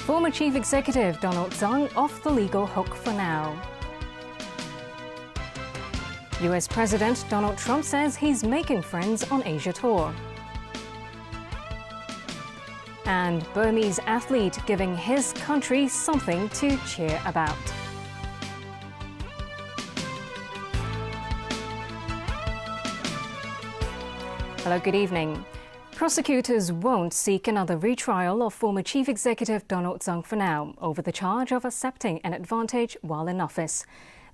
Former Chief Executive Donald Tsang off the legal hook for now. US President Donald Trump says he's making friends on Asia tour. And Burmese athlete giving his country something to cheer about. Hello, good evening. Prosecutors won't seek another retrial of former Chief Executive Donald Tsang for now over the charge of accepting an advantage while in office.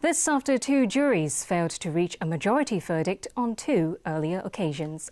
This after two juries failed to reach a majority verdict on two earlier occasions.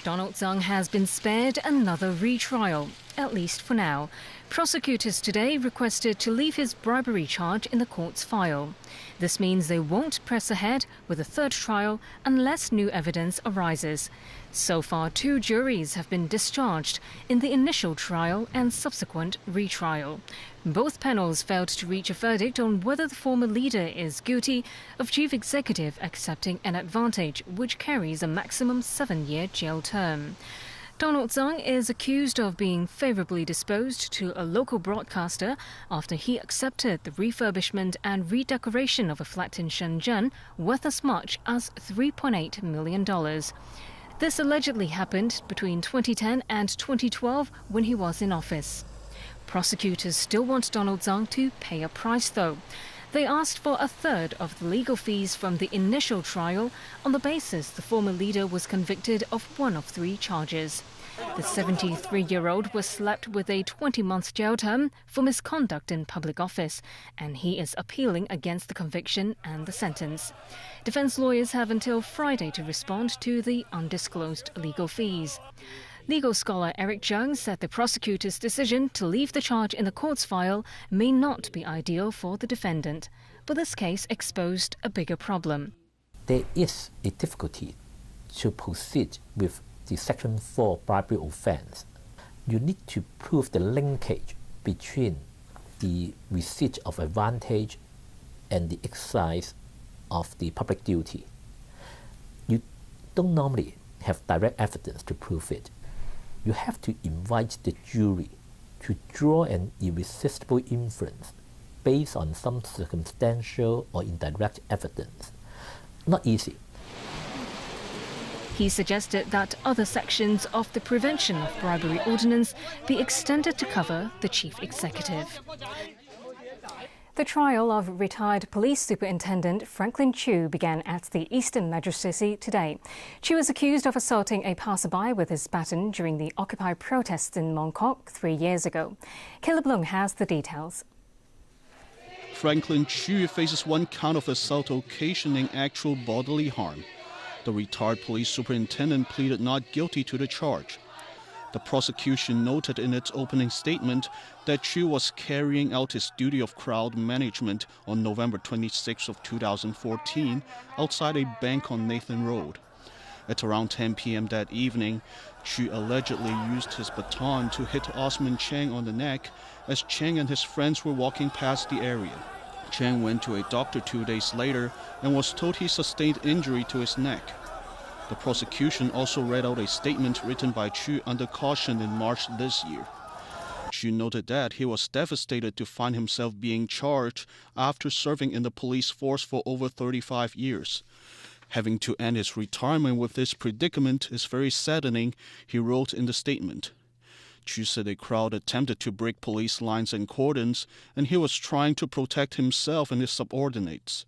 Donald Tsang has been spared another retrial, at least for now. Prosecutors today requested to leave his bribery charge in the court's file. This means they won't press ahead with a third trial unless new evidence arises. So far, two juries have been discharged in the initial trial and subsequent retrial. Both panels failed to reach a verdict on whether the former leader is guilty of chief executive accepting an advantage, which carries a maximum 7-year jail term. Donald Tsang is accused of being favorably disposed to a local broadcaster after he accepted the refurbishment and redecoration of a flat in Shenzhen worth as much as $3.8 million. This allegedly happened between 2010 and 2012 when he was in office. Prosecutors still want Donald Tsang to pay a price, though. They asked for a third of the legal fees from the initial trial on the basis the former leader was convicted of one of three charges. The 73-year-old was slapped with a 20-month jail term for misconduct in public office, and he is appealing against the conviction and the sentence. Defense lawyers have until Friday to respond to the undisclosed legal fees. Legal scholar Eric Jones said the prosecutor's decision to leave the charge in the court's file may not be ideal for the defendant, but this case exposed a bigger problem. There is a difficulty to proceed with the Section 4 bribery offense. You need to prove the linkage between the receipt of advantage and the exercise of the public duty. You don't normally have direct evidence to prove it. You have to invite the jury to draw an irresistible inference based on some circumstantial or indirect evidence. Not easy. He suggested that other sections of the Prevention of Bribery Ordinance be extended to cover the chief executive. The trial of retired police superintendent Franklin Chu began at the Eastern Magistracy today. Chu was accused of assaulting a passerby with his baton during the Occupy protests in Mongkok 3 years ago. Caleb Lung has the details. Franklin Chu faces one count of assault occasioning actual bodily harm. The retired police superintendent pleaded not guilty to the charge. The prosecution noted in its opening statement that Chu was carrying out his duty of crowd management on November 26 of 2014 outside a bank on Nathan Road. At around 10 p.m. that evening, Chu allegedly used his baton to hit Osman Chang on the neck as Chang and his friends were walking past the area. Chang went to a doctor 2 days later and was told he sustained injury to his neck. The prosecution also read out a statement written by Chu under caution in March this year. Chu noted that he was devastated to find himself being charged after serving in the police force for over 35 years. Having to end his retirement with this predicament is very saddening, he wrote in the statement. Chu said a crowd attempted to break police lines and cordons, and he was trying to protect himself and his subordinates.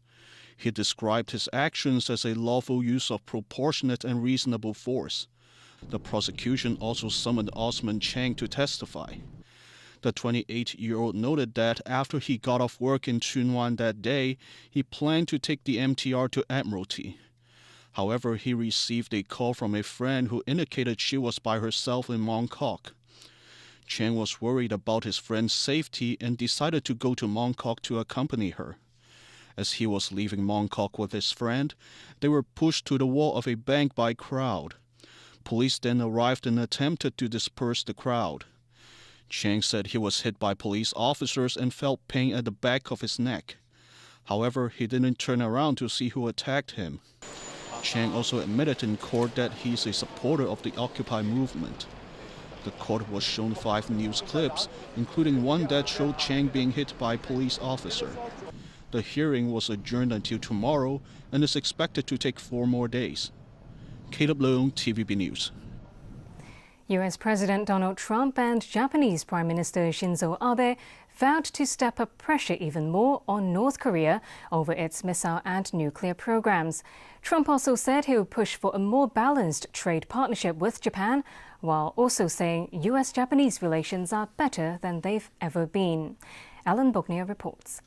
He described his actions as a lawful use of proportionate and reasonable force. The prosecution also summoned Osman Chang to testify. The 28-year-old noted that after he got off work in Chunwan that day, he planned to take the MTR to Admiralty. However, he received a call from a friend who indicated she was by herself in Mongkok. Chang was worried about his friend's safety and decided to go to Mongkok to accompany her. As he was leaving Mongkok with his friend, they were pushed to the wall of a bank by a crowd. Police then arrived and attempted to disperse the crowd. Chang said he was hit by police officers and felt pain at the back of his neck. However, he didn't turn around to see who attacked him. Chang also admitted in court that he is a supporter of the Occupy movement. The court was shown 5 news clips, including one that showed Tsang being hit by a police officer. The hearing was adjourned until tomorrow and is expected to take 4 more days. Caleb Leung, TVB News. US President Donald Trump and Japanese Prime Minister Shinzo Abe vowed to step up pressure even more on North Korea over its missile and nuclear programs. Trump also said he would push for a more balanced trade partnership with Japan, while also saying US-Japanese relations are better than they've ever been. Alan Bognia reports.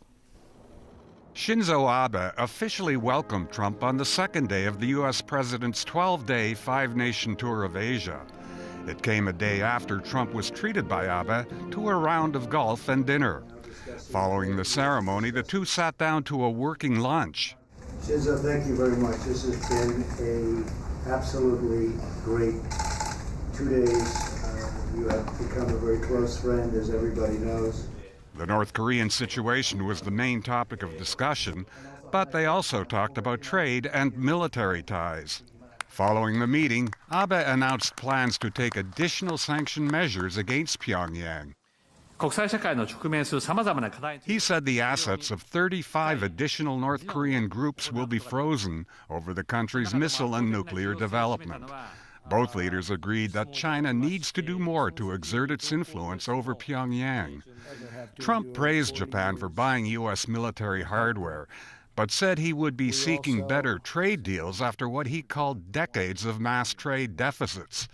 Shinzo Abe officially welcomed Trump on the second day of the U.S. president's 12-day, 5-nation tour of Asia. It came a day after Trump was treated by Abe to a round of golf and dinner. Following the ceremony, the two sat down to a working lunch. Shinzo, thank you very much. This has been an absolutely great 2 days. You have become a very close friend, as everybody knows. The North Korean situation was the main topic of discussion, but they also talked about trade and military ties. Following the meeting, Abe announced plans to take additional sanction measures against Pyongyang. He said the assets of 35 additional North Korean groups will be frozen over the country's missile and nuclear development. Both leaders agreed that China needs to do more to exert its influence over Pyongyang. Trump praised Japan for buying U.S. military hardware, but said he would be seeking better trade deals after what he called decades of mass trade deficits.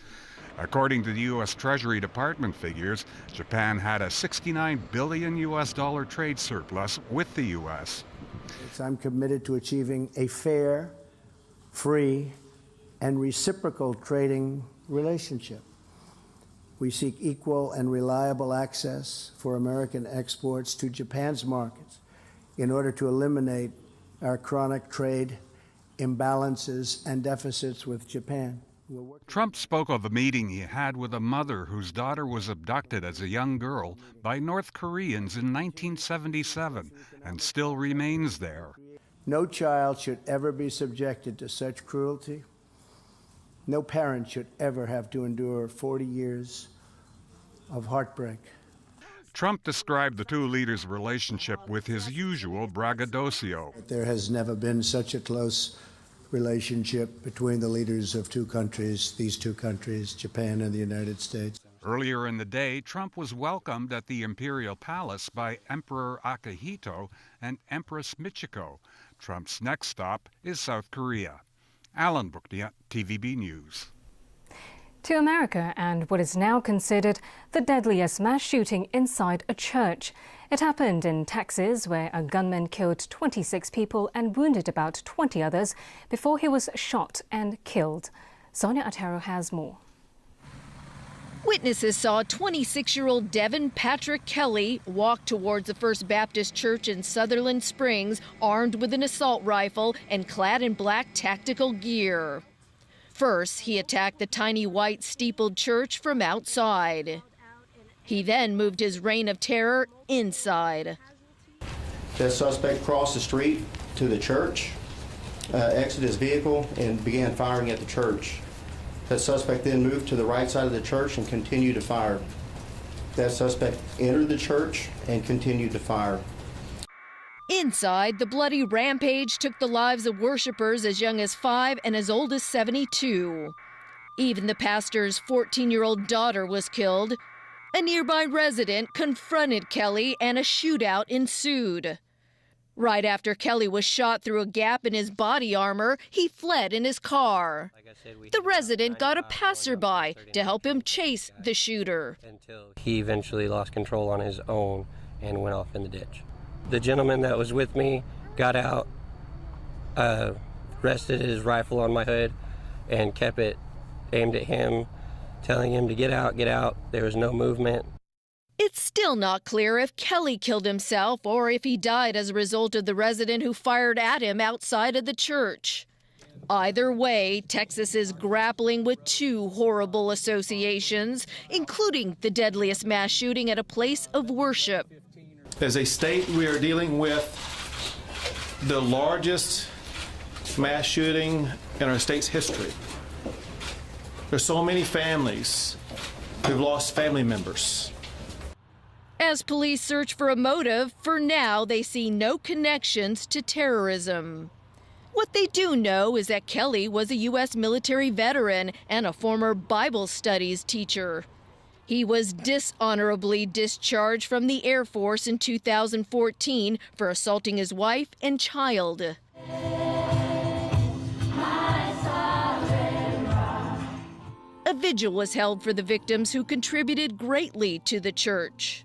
According to the U.S. Treasury Department figures, Japan had a $69 billion trade surplus with the U.S. I'm committed to achieving a fair, free, and reciprocal trading relationship. We seek equal and reliable access for American exports to Japan's markets in order to eliminate our chronic trade imbalances and deficits with Japan. Trump spoke of a meeting he had with a mother whose daughter was abducted as a young girl by North Koreans in 1977 and still remains there. No child should ever be subjected to such cruelty. No parent should ever have to endure 40 years of heartbreak. Trump described the two leaders' relationship with his usual braggadocio. There has never been such a close relationship between the leaders of these two countries, Japan and the United States. Earlier in the day, Trump was welcomed at the Imperial Palace by Emperor Akihito and Empress Michiko. Trump's next stop is South Korea. Alan Buknia, TVB News. To America and what is now considered the deadliest mass shooting inside a church. It happened in Texas, where a gunman killed 26 people and wounded about 20 others before he was shot and killed. Sonia Ataro has more. Witnesses saw 26-year-old Devin Patrick Kelly walk towards the First Baptist Church in Sutherland Springs, armed with an assault rifle and clad in black tactical gear. First, he attacked the tiny white steepled church from outside. He then moved his reign of terror inside. The suspect crossed the street to the church, exited his vehicle, and began firing at the church. That suspect then moved to the right side of the church and continued to fire. That suspect entered the church and continued to fire. Inside, the bloody rampage took the lives of worshipers as young as 5 and as old as 72. Even the pastor's 14-year-old daughter was killed. A nearby resident confronted Kelly and a shootout ensued. Right after Kelly was shot through a gap in his body armor, he fled in his car. The resident got a passerby to help him chase the shooter. Until he eventually lost control on his own and went off in the ditch. The gentleman that was with me got out, rested his rifle on my hood, and kept it aimed at him, telling him to get out, get out. There was no movement. It's still not clear if Kelly killed himself or if he died as a result of the resident who fired at him outside of the church. Either way, Texas is grappling with 2 horrible associations, including the deadliest mass shooting at a place of worship. As a state, we are dealing with the largest mass shooting in our state's history. There's so many families We've lost family members. As police search for a motive, for now they see no connections to terrorism. What they do know is that Kelly was a U.S. military veteran and a former Bible studies teacher. He was dishonorably discharged from the Air Force in 2014 for assaulting his wife and child. A vigil was held for the victims who contributed greatly to the church.